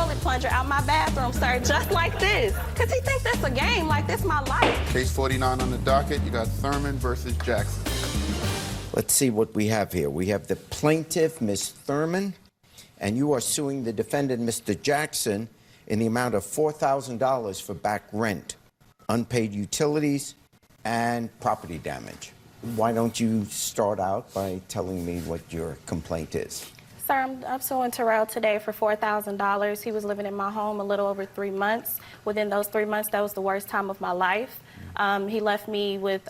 toilet plunger out my bathroom, sir, just like this. Because he thinks that's a game, like this my life. Case 49 on the docket, you got Thurman versus Jackson. Let's see what we have here. We have the plaintiff, Ms. Thurman, and you are suing the defendant, Mr. Jackson, in the amount of $4,000 for back rent, unpaid utilities, and property damage. Why don't you start out by telling me what your complaint is? Sir, I'm suing Terrell today for $4,000. He was living in my home a little over 3 months. Within those 3 months, that was the worst time of my life. He left me with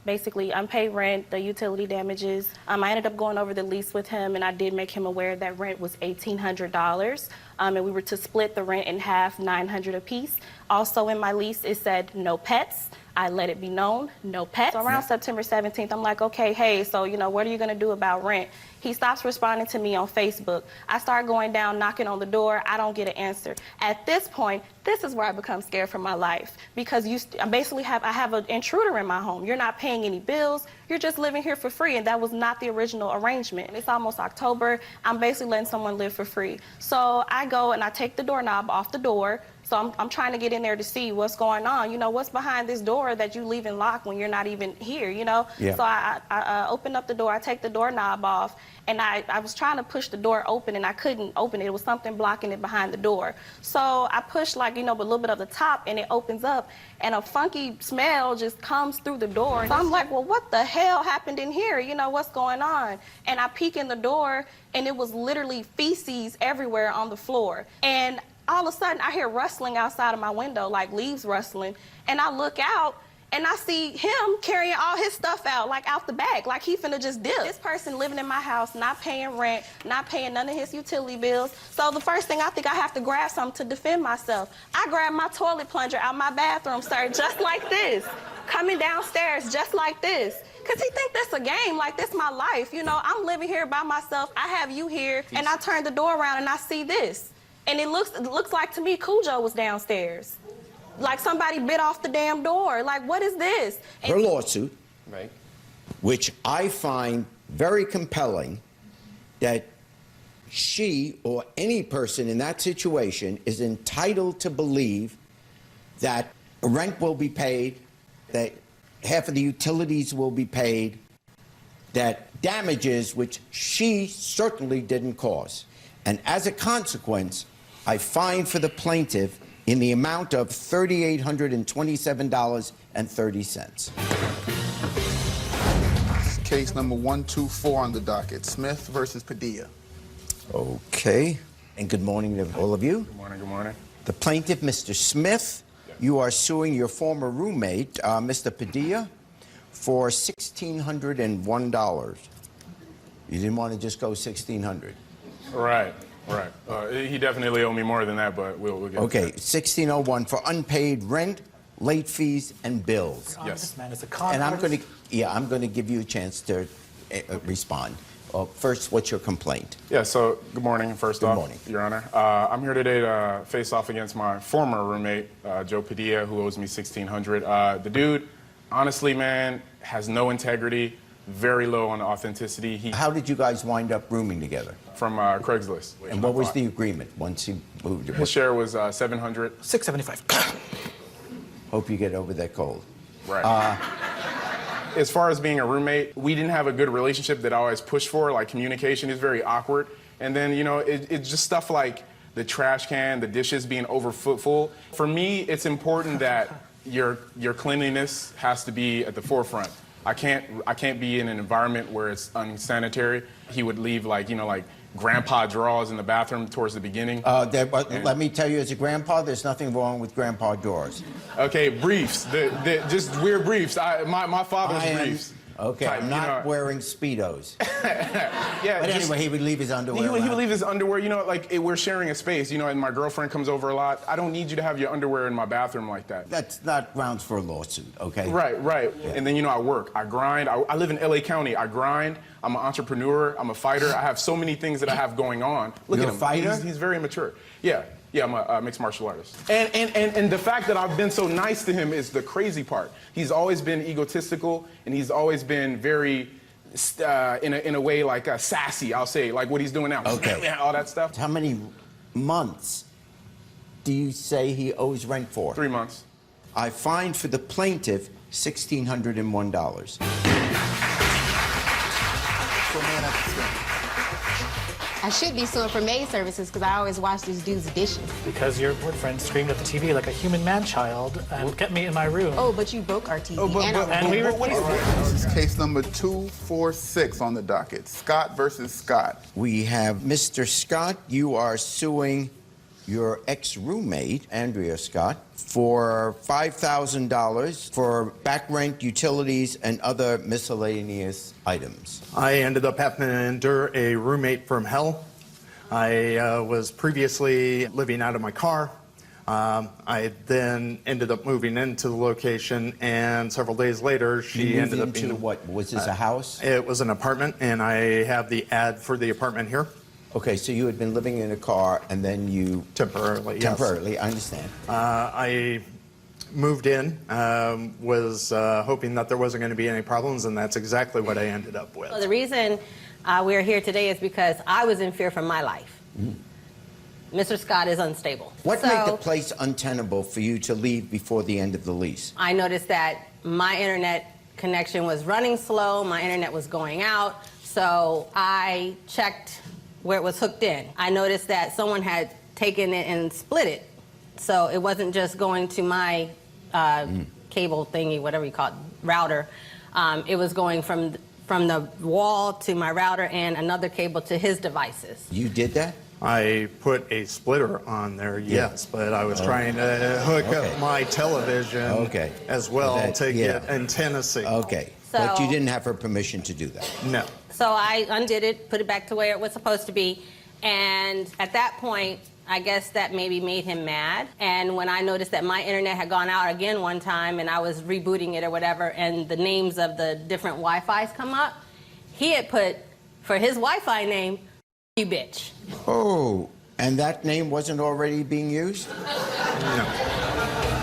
basically unpaid rent, the utility damages. I ended up going over the lease with him, and I did make him aware that rent was $1,800, and we were to split the rent in half, $900 apiece. Also in my lease, it said no pets. I let it be known, no pets. So around September 17th, I'm like, okay, hey, so, what are you gonna do about rent? He stops responding to me on Facebook. I start going down, knocking on the door. I don't get an answer. At this point, this is where I become scared for my life, because I basically have an intruder in my home. You're not paying any bills. You're just living here for free, and that was not the original arrangement. It's almost October. I'm basically letting someone live for free. So I go and I take the doorknob off the door. So I'm trying to get in there to see what's going on. What's behind this door that you leave locked when you're not even here, Yeah. So I open up the door, I take the doorknob off, and I was trying to push the door open, and I couldn't open it. It was something blocking it behind the door. So I pushed, a little bit of the top, and it opens up, and a funky smell just comes through the door. So I'm like, well, what the hell happened in here? What's going on? And I peek in the door, and it was literally feces everywhere on the floor. And all of a sudden, I hear rustling outside of my window, like leaves rustling, and I look out, and I see him carrying all his stuff out, out the back, like he finna just dip. This person living in my house, not paying rent, not paying none of his utility bills. So the first thing I think I have to grab something to defend myself. I grab my toilet plunger out my bathroom, sir, just like this, coming downstairs just like this. Because he think that's a game, like this my life. I'm living here by myself, I have you here, and I turn the door around and I see this. And it looks like to me Cujo was downstairs. Like somebody bit off the damn door. Like, what is this? Her lawsuit, right, which I find very compelling, that she or any person in that situation is entitled to believe that rent will be paid, that half of the utilities will be paid, that damages which she certainly didn't cause. And as a consequence, I find for the plaintiff in the amount of $3,827.30. Case number 124 on the docket, Smith versus Padilla. Okay. And good morning to all of you. Good morning, good morning. The plaintiff, Mr. Smith, you are suing your former roommate, Mr. Padilla, for $1,601. You didn't want to just go $1,600. Right. He definitely owed me more than that, but we'll get Okay, $1,601 for unpaid rent, late fees, and bills. Yes. This man is a con And I'm artist. going to give you a chance to respond. First, what's your complaint? Yeah, so good morning, first off, morning. Your Honor. I'm here today to face off against my former roommate, Joe Padilla, who owes me $1,600. The dude, honestly, man, has no integrity, very low on authenticity. How did you guys wind up rooming together? From Craigslist. And what was the agreement once he moved? His share was $700. $675. Hope you get over that cold. Right. As far as being a roommate, we didn't have a good relationship that I always pushed for. Like, communication is very awkward. And then, it's just stuff like the trash can, the dishes being over full. For me, it's important that your cleanliness has to be at the forefront. I can't be in an environment where it's unsanitary. He would leave like grandpa drawers in the bathroom towards the beginning. Let me tell you, as a grandpa, there's nothing wrong with grandpa drawers. Okay, briefs, just weird briefs. My father's briefs. Okay, type, I'm not wearing Speedos. Yeah, but anyway, he would leave his underwear. He would leave his underwear, we're sharing a space, and my girlfriend comes over a lot. I don't need you to have your underwear in my bathroom like that. That's not grounds for a lawsuit, okay? Right. Yeah. And then, I work, I grind. I live in LA County, I grind. I'm an entrepreneur, I'm a fighter. I have so many things that I have going on. Look You're at him. a fighter? He's very mature. Yeah, I'm a mixed martial artist. And the fact that I've been so nice to him is the crazy part. He's always been egotistical, and he's always been very, in a way, sassy, I'll say, like what he's doing now. Okay. All that stuff. How many months do you say he owes rent for? 3 months. I find for the plaintiff $1,601. I should be suing for maid services because I always wash these dudes' dishes. Because your boyfriend screamed at the TV like a human man-child and kept me in my room. Oh, but you broke our TV. And we were... This is case number 246 on the docket. Scott versus Scott. We have Mr. Scott. You are suing your ex-roommate, Andrea Scott, for $5,000 for back rent, utilities, and other miscellaneous items. I ended up having to endure a roommate from hell. I was previously living out of my car. I then ended up moving into the location, and several days later, she ended up being... into what? Was this a house? It was an apartment, and I have the ad for the apartment here. Okay, so you had been living in a car, and then you... Temporarily, yes. Temporarily, I understand. I moved in, was hoping that there wasn't going to be any problems, and that's exactly what I ended up with. So the reason we're here today is because I was in fear for my life. Mr. Scott is unstable. What made the place untenable for you to leave before the end of the lease? I noticed that my internet connection was running slow, my internet was going out, so I checked where it was hooked in. I noticed that someone had taken it and split it, so it wasn't just going to my cable thingy, whatever you call it, router. It was going from the wall to my router and another cable to his devices. You did that? I put a splitter on there, yes, but I was trying to hook up my television as well to get antennacy. Okay, but you didn't have her permission to do that? No. So I undid it, put it back to where it was supposed to be, and at that point, I guess that maybe made him mad. And when I noticed that my internet had gone out again one time and I was rebooting it or whatever, and the names of the different Wi-Fis come up, he had put, for his Wi-Fi name, you bitch. Oh, and that name wasn't already being used? No.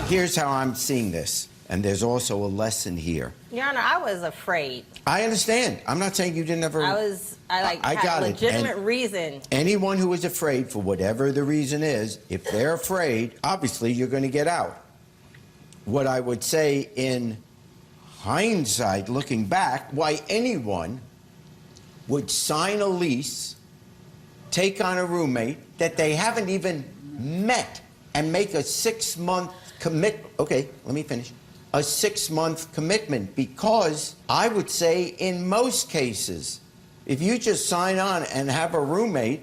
Here's how I'm seeing this, and there's also a lesson here. Your Honor, I was afraid. I understand. I'm not saying you didn't ever... I had a legitimate reason. Anyone who is afraid, for whatever the reason is, if they're afraid, obviously you're going to get out. What I would say in hindsight, looking back, why anyone would sign a lease, take on a roommate that they haven't even met, and make a 6-month okay, let me finish. A 6-month commitment, because I would say in most cases, if you just sign on and have a roommate,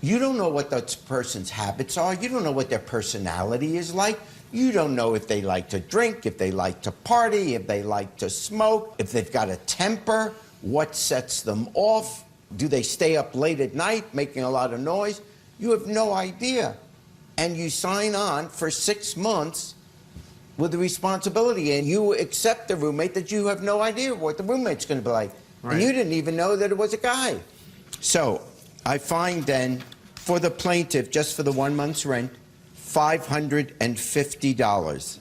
you don't know what that person's habits are. You don't know what their personality is like. You don't know if they like to drink, if they like to party, if they like to smoke, if they've got a temper, what sets them off. Do they stay up late at night making a lot of noise? You have no idea. And you sign on for 6 months with the responsibility, and you accept the roommate that you have no idea what the roommate's going to be like. Right. And you didn't even know that it was a guy. So I find then, for the plaintiff, just for the 1 month's rent, $550.